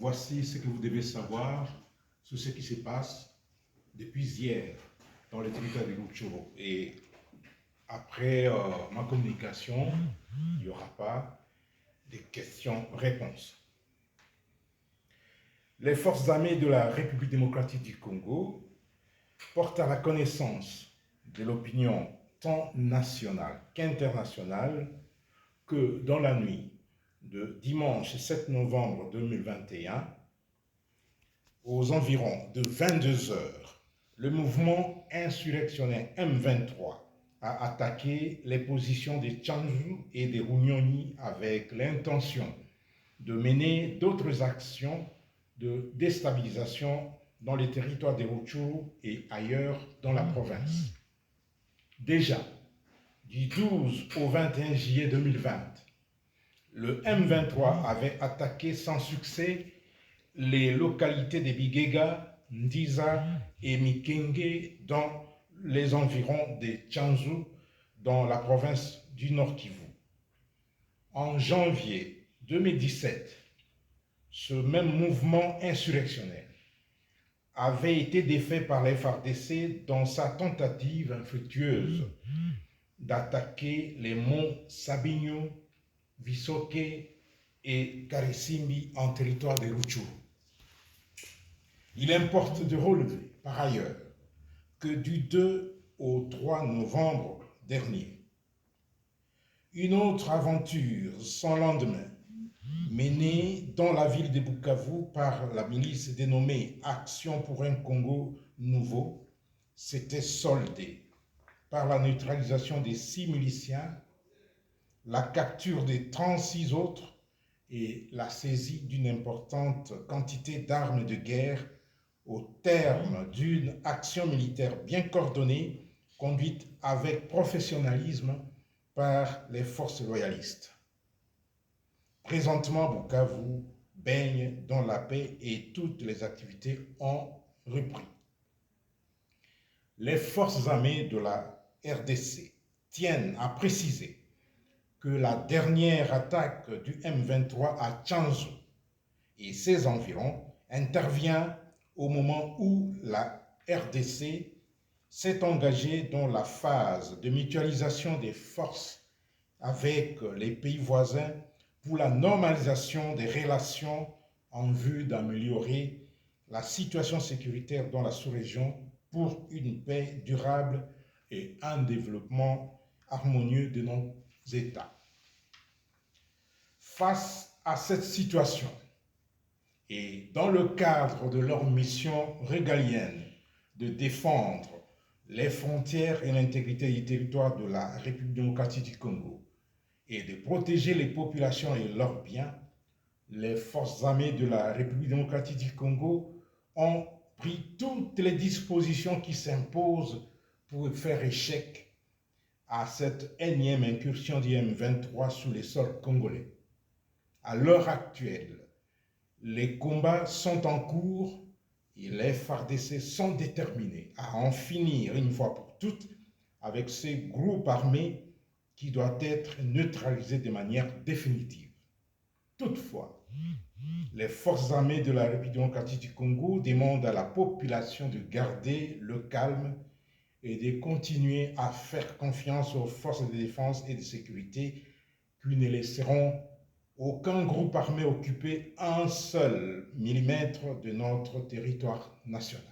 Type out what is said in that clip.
voici ce que vous devez savoir sur ce qui se passe depuis hier dans le territoire de Rutshuru. Et après ma communication, il n'y aura pas de questions-réponses. Les forces armées de la République démocratique du Congo portent à la connaissance de l'opinion tant nationale qu'internationale que dans la nuit de dimanche 7 novembre 2021, aux environs de 22 heures, le mouvement insurrectionnel M23 a attaqué les positions de Tchanzu et de Runyonyi avec l'intention de mener d'autres actions de déstabilisation dans les territoires de Rutshuru et ailleurs dans la province. Déjà, du 12 au 21 juillet 2020, le M23 avait attaqué sans succès les localités de Bigega, Ndiza et Mikenge dans les environs de Tchanzu dans la province du Nord Kivu. En janvier 2017, ce même mouvement insurrectionnel avait été défait par les FARDC dans sa tentative infructueuse d'attaquer les monts Sabinyo, Visoke et Karisimbi en territoire de Rutshuru. Il importe de relever, par ailleurs, que du 2 au 3 novembre dernier, une autre aventure sans lendemain, menée dans la ville de Bukavu par la milice dénommée Action pour un Congo nouveau, s'était soldée par la neutralisation des 6 miliciens, la capture des 36 autres et la saisie d'une importante quantité d'armes de guerre au terme d'une action militaire bien coordonnée, conduite avec professionnalisme par les forces loyalistes. Présentement, Bukavu baigne dans la paix et toutes les activités ont repris. Les forces armées de la RDC tiennent à préciser que la dernière attaque du M23 à Tchanzu et ses environs intervient au moment où la RDC s'est engagée dans la phase de mutualisation des forces avec les pays voisins pour la normalisation des relations en vue d'améliorer la situation sécuritaire dans la sous-région pour une paix durable et un développement harmonieux de nos États. Face à cette situation, et dans le cadre de leur mission régalienne de défendre les frontières et l'intégrité du territoire de la République démocratique du Congo et de protéger les populations et leurs biens, les forces armées de la République démocratique du Congo ont pris toutes les dispositions qui s'imposent pour faire échec à cette énième incursion du M23 sur les sols congolais. À l'heure actuelle, les combats sont en cours et les FARDC sont déterminés à en finir une fois pour toutes avec ces groupes armés qui doivent être neutralisés de manière définitive. Toutefois, les forces armées de la République démocratique du Congo demandent à la population de garder le calme et de continuer à faire confiance aux forces de défense et de sécurité qui ne laisseront aucun groupe armé occuper un seul millimètre de notre territoire national.